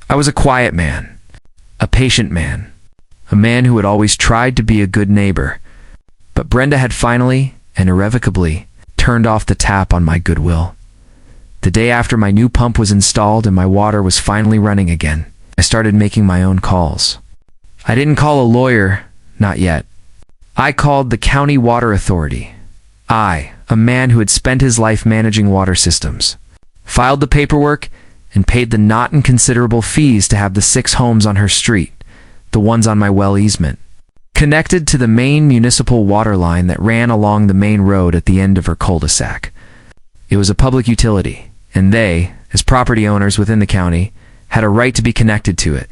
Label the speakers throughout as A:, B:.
A: I was a quiet man, a patient man, a man who had always tried to be a good neighbor. But Brenda had finally and irrevocably turned off the tap on my goodwill. The day after my new pump was installed and my water was finally running again, I started making my own calls. I didn't call a lawyer, not yet. I called the county water authority. I, a man who had spent his life managing water systems, filed the paperwork and paid the not inconsiderable fees to have the 6 homes on her street, the ones on my well easement, connected to the main municipal water line that ran along the main road at the end of her cul-de-sac. It was a public utility, and they, as property owners within the county, had a right to be connected to it.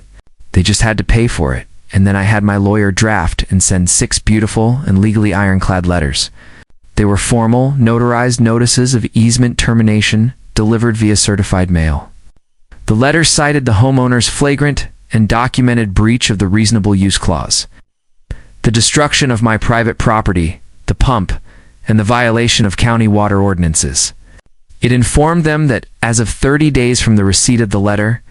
A: They just had to pay for it, and then I had my lawyer draft and send 6 beautiful and legally ironclad letters. They were formal, notarized notices of easement termination delivered via certified mail. The letters cited the homeowner's flagrant and documented breach of the reasonable use clause, the destruction of my private property, the pump, and the violation of county water ordinances. It informed them that as of 30 days from the receipt of the letter,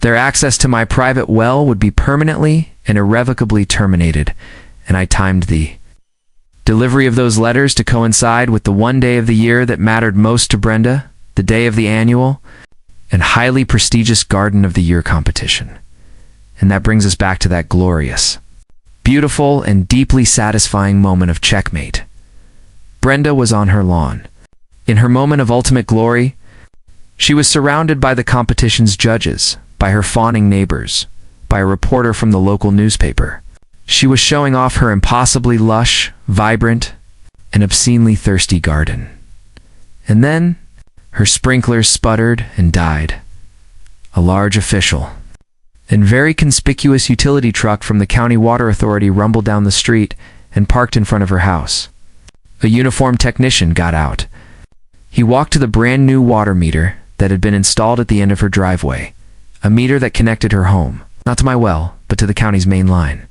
A: their access to my private well would be permanently and irrevocably terminated, and I timed the delivery of those letters to coincide with the one day of the year that mattered most to Brenda, the day of the annual and highly prestigious Garden of the Year competition. And that brings us back to that glorious, beautiful, and deeply satisfying moment of checkmate. Brenda was on her lawn. In her moment of ultimate glory, she was surrounded by the competition's judges, by her fawning neighbors, by a reporter from the local newspaper. She was showing off her impossibly lush, vibrant, and obscenely thirsty garden. And then, her sprinklers sputtered and died. A large official and very conspicuous utility truck from the county water authority rumbled down the street and parked in front of her house. A uniformed technician got out. He walked to the brand new water meter that had been installed at the end of her driveway, a meter that connected her home, not to my well, but to the county's main line.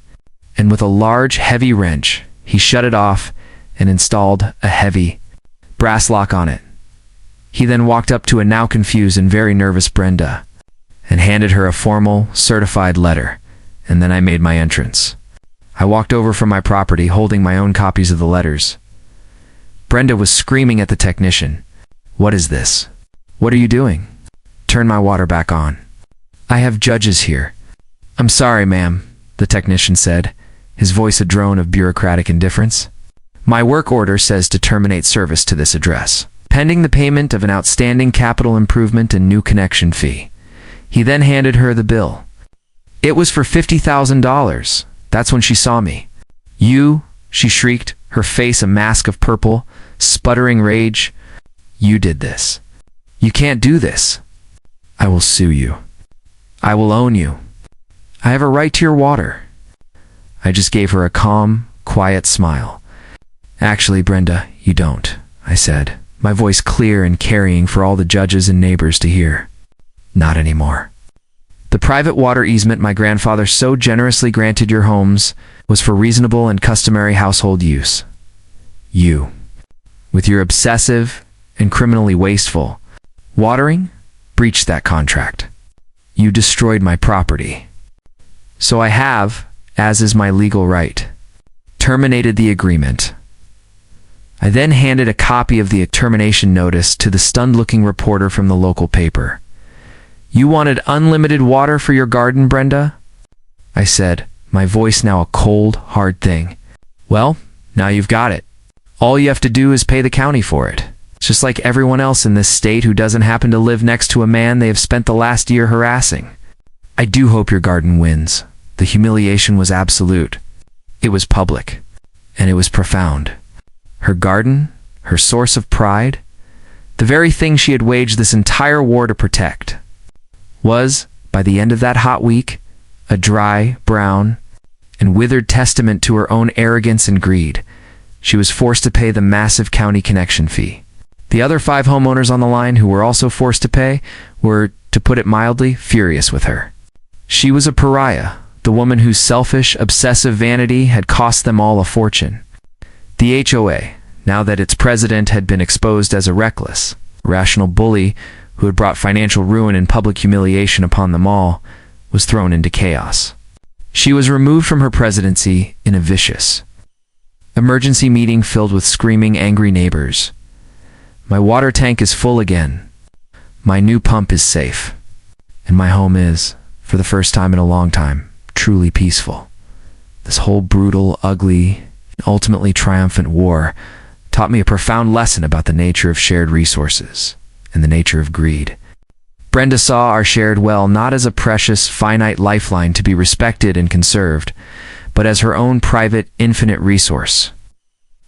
A: And with a large, heavy wrench, he shut it off and installed a heavy brass lock on it. He then walked up to a now confused and very nervous Brenda and handed her a formal, certified letter, and then I made my entrance. I walked over from my property holding my own copies of the letters. Brenda was screaming at the technician. "What is this? What are you doing? Turn my water back on. I have judges here." "I'm sorry, ma'am," the technician said, his voice a drone of bureaucratic indifference. "My work order says to terminate service to this address, pending the payment of an outstanding capital improvement and new connection fee." He then handed her the bill. It was for $50,000. That's when she saw me. "You," she shrieked, her face a mask of purple, sputtering rage. "You did this. You can't do this. I will sue you. I will own you. I have a right to your water." I just gave her a calm, quiet smile. "Actually, Brenda, you don't," I said, my voice clear and carrying for all the judges and neighbors to hear. "Not anymore. The private water easement my grandfather so generously granted your homes was for reasonable and customary household use. You, with your obsessive and criminally wasteful watering, breached that contract. You destroyed my property. So I have, as is my legal right, terminated the agreement." I then handed a copy of the termination notice to the stunned-looking reporter from the local paper. "You wanted unlimited water for your garden, Brenda?" I said, my voice now a cold, hard thing. "Well, now you've got it. All you have to do is pay the county for it. It's just like everyone else in this state who doesn't happen to live next to a man they have spent the last year harassing. I do hope your garden wins." The humiliation was absolute. It was public, and it was profound. Her garden, her source of pride, the very thing she had waged this entire war to protect, was, by the end of that hot week, a dry, brown, and withered testament to her own arrogance and greed. She was forced to pay the massive county connection fee. The other 5 homeowners on the line who were also forced to pay were, to put it mildly, furious with her. She was a pariah, the woman whose selfish, obsessive vanity had cost them all a fortune. The HOA, now that its president had been exposed as a reckless, rational bully who had brought financial ruin and public humiliation upon them all, was thrown into chaos. She was removed from her presidency in a vicious emergency meeting filled with screaming, angry neighbors. My water tank is full again. My new pump is safe. And my home is, for the first time in a long time, truly peaceful. This whole brutal, ugly, and ultimately triumphant war taught me a profound lesson about the nature of shared resources and the nature of greed. Brenda saw our shared well not as a precious, finite lifeline to be respected and conserved, but as her own private, infinite resource,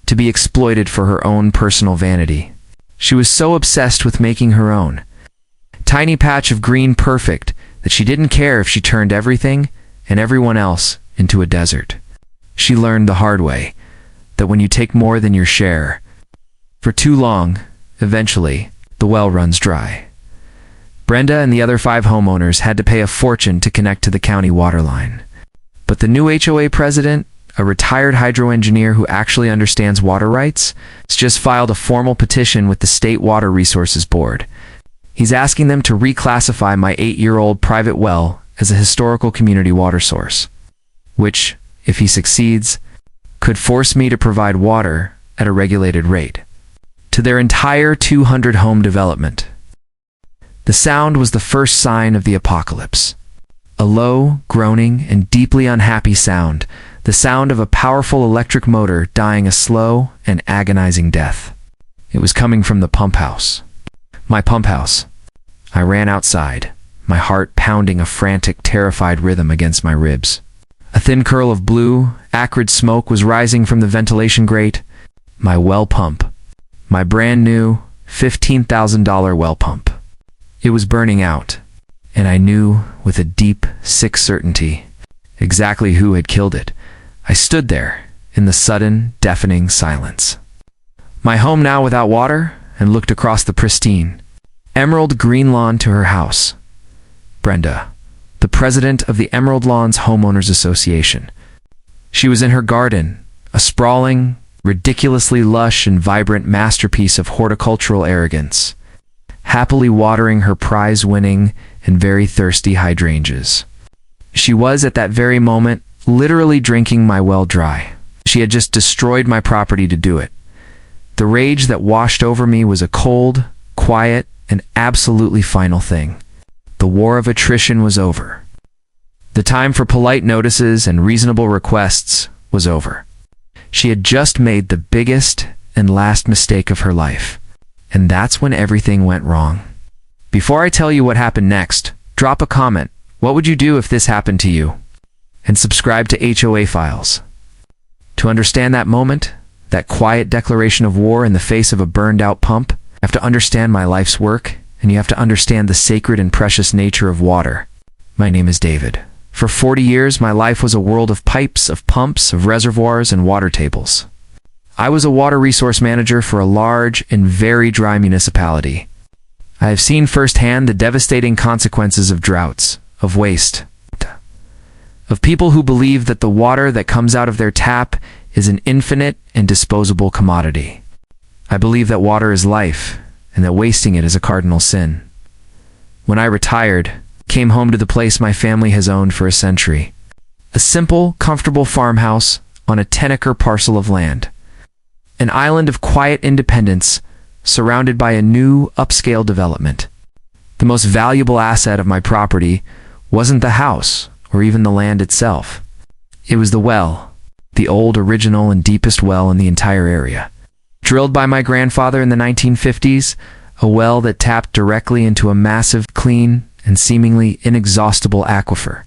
A: to be exploited for her own personal vanity. She was so obsessed with making her own tiny patch of green perfect that she didn't care if she turned everything and everyone else into a desert. She learned the hard way that when you take more than your share for too long, eventually, the well runs dry. Brenda and the other 5 homeowners had to pay a fortune to connect to the county water line. But the new HOA president, a retired hydro engineer who actually understands water rights, has just filed a formal petition with the State Water Resources Board. He's asking them to reclassify my 8-year-old private well as a historical community water source, which, if he succeeds, could force me to provide water at a regulated rate to their entire 200-home development. The sound was the first sign of the apocalypse. A low, groaning, and deeply unhappy sound, the sound of a powerful electric motor dying a slow and agonizing death. It was coming from the pump house. My pump house. I ran outside, my heart pounding a frantic, terrified rhythm against my ribs. A thin curl of blue, acrid smoke was rising from the ventilation grate. My well pump. My brand new $15,000 well pump. It was burning out, and I knew with a deep, sick certainty exactly who had killed it. I stood there in the sudden, deafening silence. My home now without water, and looked across the pristine, emerald green lawn to her house. Brenda, the president of the Emerald Lawns Homeowners Association. She was in her garden, a sprawling, ridiculously lush and vibrant masterpiece of horticultural arrogance, happily watering her prize-winning and very thirsty hydrangeas. She was, at that very moment, literally drinking my well dry. She had just destroyed my property to do it. The rage that washed over me was a cold, quiet, and absolutely final thing. The war of attrition was over. The time for polite notices and reasonable requests was over. She had just made the biggest and last mistake of her life. And that's when everything went wrong. Before I tell you what happened next, drop a comment. What would you do if this happened to you? And subscribe to HOA Files. To understand that moment, that quiet declaration of war in the face of a burned-out pump, you have to understand my life's work, and you have to understand the sacred and precious nature of water. My name is David. For 40 years, my life was a world of pipes, of pumps, of reservoirs, and water tables. I was a water resource manager for a large and very dry municipality. I have seen firsthand the devastating consequences of droughts, of waste, of people who believe that the water that comes out of their tap is an infinite and disposable commodity. I believe that water is life, and that wasting it is a cardinal sin. When I retired, came home to the place my family has owned for a century. A simple, comfortable farmhouse on a 10-acre parcel of land. An island of quiet independence, surrounded by a new, upscale development. The most valuable asset of my property wasn't the house, or even the land itself. It was the well, the old, original, and deepest well in the entire area. Drilled by my grandfather in the 1950s, a well that tapped directly into a massive, clean, and seemingly inexhaustible aquifer.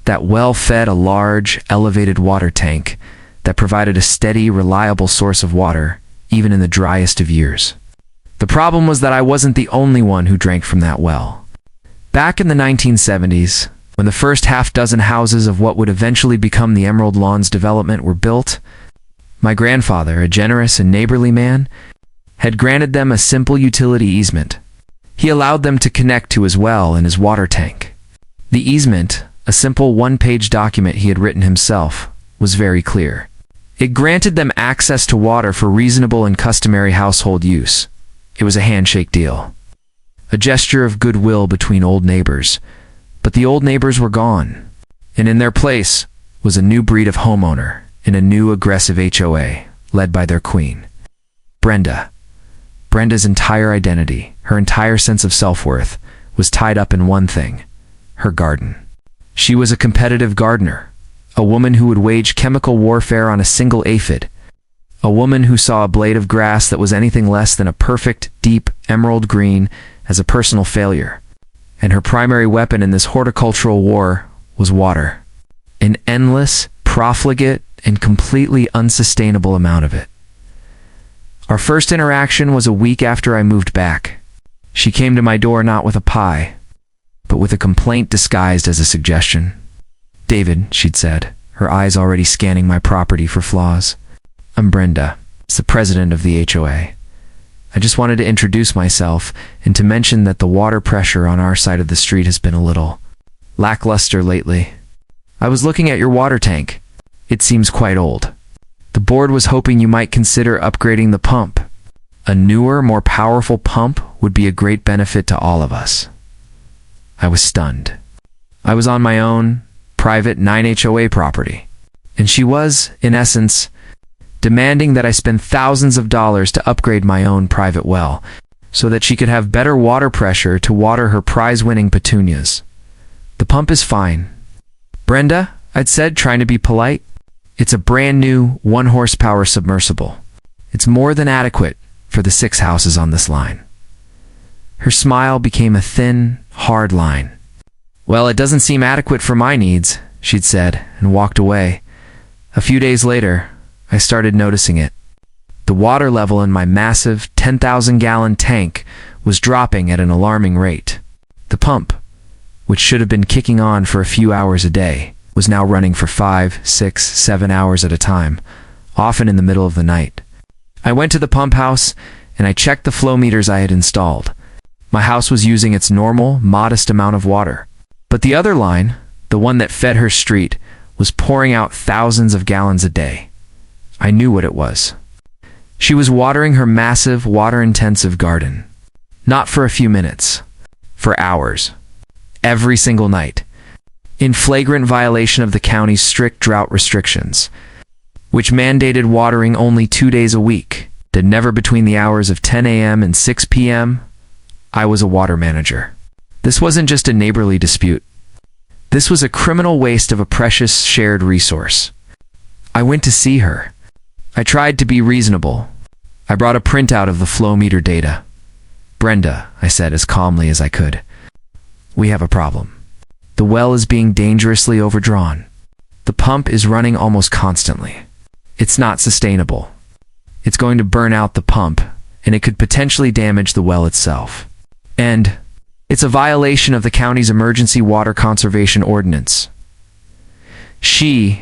A: That well fed a large, elevated water tank that provided a steady, reliable source of water, even in the driest of years. The problem was that I wasn't the only one who drank from that well. Back in the 1970s, when the first half-dozen houses of what would eventually become the Emerald Lawns development were built, my grandfather, a generous and neighborly man, had granted them a simple utility easement. He allowed them to connect to his well and his water tank. The easement, a simple one-page document he had written himself, was very clear. It granted them access to water for reasonable and customary household use. It was a handshake deal. a gesture of goodwill between old neighbors. But the old neighbors were gone, and in their place was a new breed of homeowner in a new aggressive HOA, led by their queen. Brenda. Brenda's entire identity, her entire sense of self-worth, was tied up in one thing: her garden. She was a competitive gardener, a woman who would wage chemical warfare on a single aphid, a woman who saw a blade of grass that was anything less than a perfect, deep emerald green as a personal failure. And her primary weapon in this horticultural war was water. An endless, profligate, and completely unsustainable amount of it. Our first interaction was a week after I moved back. She came to my door not with a pie, but with a complaint disguised as a suggestion. "David," she'd said, her eyes already scanning my property for flaws. "I'm Brenda, the president of the HOA. I just wanted to introduce myself and to mention that the water pressure on our side of the street has been a little lackluster lately. I was looking at your water tank. It seems quite old. The board was hoping you might consider upgrading the pump. A newer, more powerful pump would be a great benefit to all of us." I was stunned. I was on my own, private 9 HOA property, and she was, in essence, demanding that I spend thousands of dollars to upgrade my own private well, so that she could have better water pressure to water her prize-winning petunias. "The pump is fine, Brenda," I'd said, trying to be polite. "It's a brand new 1-horsepower submersible. It's more than adequate for the 6 houses on this line." Her smile became a thin, hard line. "Well, it doesn't seem adequate for my needs," she'd said, and walked away. A few days later, I started noticing it. The water level in my massive 10,000-gallon tank was dropping at an alarming rate. The pump, which should have been kicking on for a few hours a day, was now running for 5, 6, 7 hours at a time, often in the middle of the night. I went to the pump house and I checked the flow meters I had installed. My house was using its normal, modest amount of water. But the other line, the one that fed her street, was pouring out thousands of gallons a day. I knew what it was. She was watering her massive, water-intensive garden. Not for a few minutes. For hours. Every single night. In flagrant violation of the county's strict drought restrictions, which mandated watering only 2 days a week, and never between the hours of 10 a.m. and 6 p.m., I was a water manager. This wasn't just a neighborly dispute. This was a criminal waste of a precious shared resource. I went to see her. I tried to be reasonable. I brought a printout of the flow meter data. "Brenda," I said as calmly as I could, "we have a problem. The well is being dangerously overdrawn. The pump is running almost constantly. It's not sustainable. It's going to burn out the pump, and it could potentially damage the well itself. And it's a violation of the county's emergency water conservation ordinance." She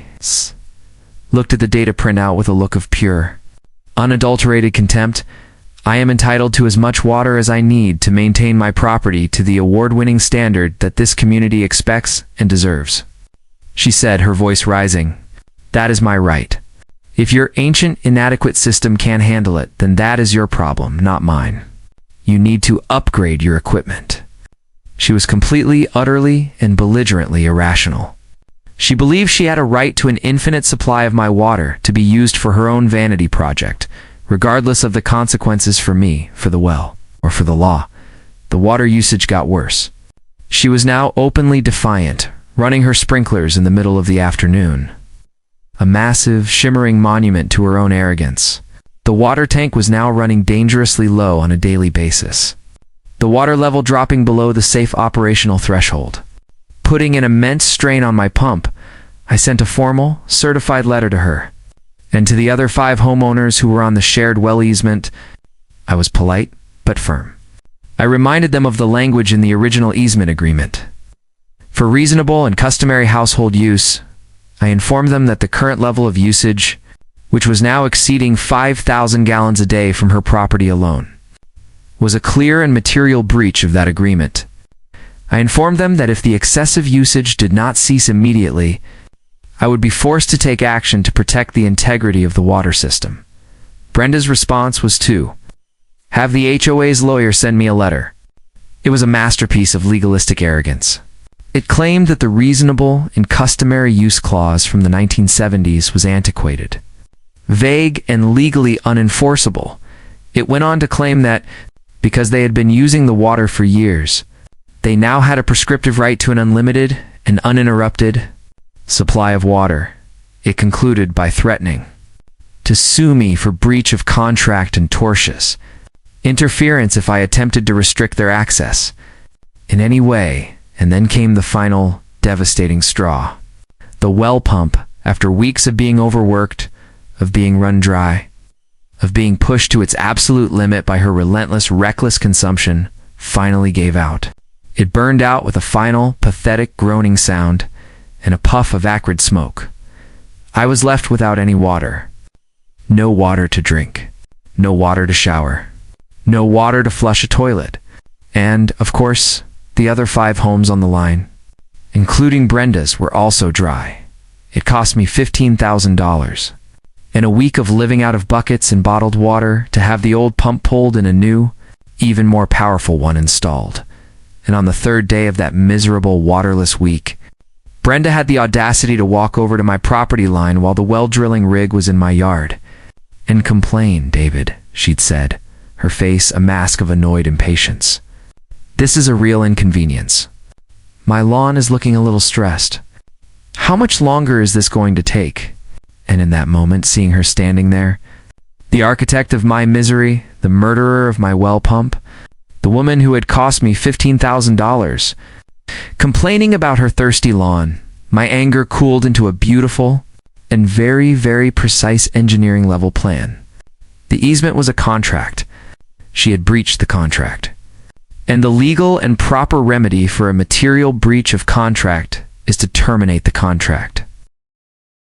A: looked at the data printout with a look of pure, unadulterated contempt. "I am entitled to as much water as I need to maintain my property to the award-winning standard that this community expects and deserves," she said, her voice rising. "That is my right. If your ancient, inadequate system can't handle it, then that is your problem, not mine. You need to upgrade your equipment." She was completely, utterly, and belligerently irrational. She believed she had a right to an infinite supply of my water to be used for her own vanity project, regardless of the consequences for me, for the well, or for the law. The water usage got worse. She was now openly defiant, running her sprinklers in the middle of the afternoon. A massive, shimmering monument to her own arrogance. The water tank was now running dangerously low on a daily basis. The water level dropping below the safe operational threshold. Putting an immense strain on my pump, I sent a formal, certified letter to her. And to the other 5 homeowners who were on the shared well easement, I was polite but firm. I reminded them of the language in the original easement agreement. For reasonable and customary household use, I informed them that the current level of usage, which was now exceeding 5,000 gallons a day from her property alone, was a clear and material breach of that agreement. I informed them that if the excessive usage did not cease immediately, I would be forced to take action to protect the integrity of the water system. Brenda's response was to have the HOA's lawyer send me a letter. It was a masterpiece of legalistic arrogance. It claimed that the reasonable and customary use clause from the 1970s was antiquated, vague, and legally unenforceable. It went on to claim that, because they had been using the water for years, they now had a prescriptive right to an unlimited and uninterrupted supply of water. It concluded by threatening to sue me for breach of contract and tortious interference if I attempted to restrict their access in any way. And then came the final, devastating straw. The well pump, after weeks of being overworked, of being run dry, of being pushed to its absolute limit by her relentless, reckless consumption, finally gave out. It burned out with a final, pathetic groaning sound and a puff of acrid smoke. I was left without any water. No water to drink. No water to shower. No water to flush a toilet. And, of course, the other 5 homes on the line, including Brenda's, were also dry. It cost me $15,000. And a week of living out of buckets and bottled water to have the old pump pulled and a new, even more powerful one installed. And on the 3rd day of that miserable, waterless week, Brenda had the audacity to walk over to my property line while the well drilling rig was in my yard. And complain, David, she'd said, her face a mask of annoyed impatience. This is a real inconvenience. My lawn is looking a little stressed. How much longer is this going to take? And in that moment, seeing her standing there, the architect of my misery, the murderer of my well pump, the woman who had cost me $15,000, complaining about her thirsty lawn, my anger cooled into a beautiful and very, very precise engineering level plan. The easement was a contract. She had breached the contract. And the legal and proper remedy for a material breach of contract is to terminate the contract.